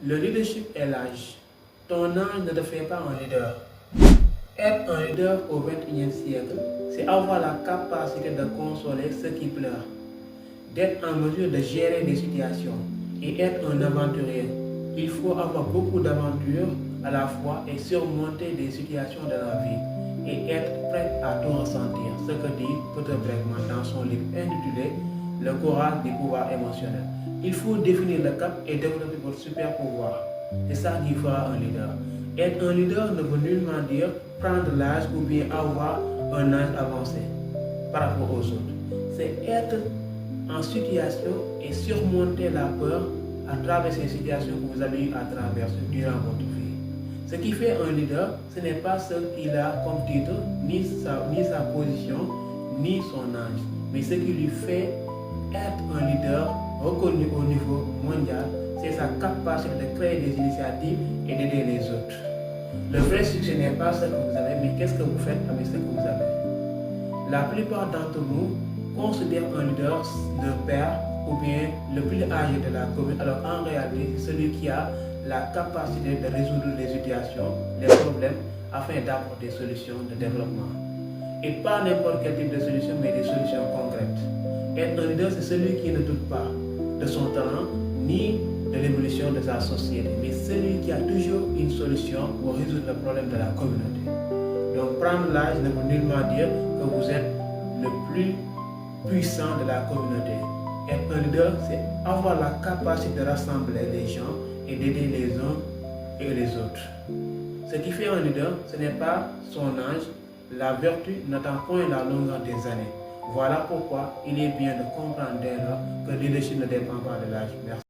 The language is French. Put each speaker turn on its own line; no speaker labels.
Le leadership est l'âge. Ton âge ne te fait pas un leader. Être un leader au XXIe siècle, c'est avoir la capacité de consoler ceux qui pleurent, d'être en mesure de gérer des situations et être un aventurier. Il faut avoir beaucoup d'aventures à la fois et surmonter des situations de la vie et être prêt à tout ressentir, ce que dit Peter Bregman dans son livre intitulé Le courage des pouvoirs émotionnels. Il faut définir le cap et développer votre super pouvoir. C'est ça qui fera un leader. Être un leader ne veut nullement dire prendre l'âge ou bien avoir un âge avancé par rapport aux autres. C'est être en situation et surmonter la peur à travers ces situations que vous avez eu à traverser durant votre vie. Ce qui fait un leader, ce n'est pas ce qu'il a comme titre, ni sa position, ni son âge, mais ce qui lui fait être un leader reconnu au niveau mondial, c'est sa capacité de créer des initiatives et d'aider les autres. Le vrai succès n'est pas ce que vous avez, mais qu'est-ce que vous faites avec ce que vous avez. La plupart d'entre nous considèrent un leader leur père ou bien le plus âgé de la commune, alors en réalité, c'est celui qui a la capacité de résoudre les situations, les problèmes, afin d'apporter des solutions de développement. Et pas n'importe quel type de solution, mais des solutions concrètes. Être un leader, c'est celui qui ne doute pas de son talent, ni de l'évolution de sa société, mais celui qui a toujours une solution pour résoudre le problème de la communauté. Donc prendre l'âge ne veut nullement dire que vous êtes le plus puissant de la communauté. Être un leader, c'est avoir la capacité de rassembler les gens et d'aider les uns et les autres. Ce qui fait un leader, ce n'est pas son âge. La vertu n'attend point la longueur des années. Voilà pourquoi il est bien de comprendre dès lors que le leadership ne dépend pas de l'âge. Merci.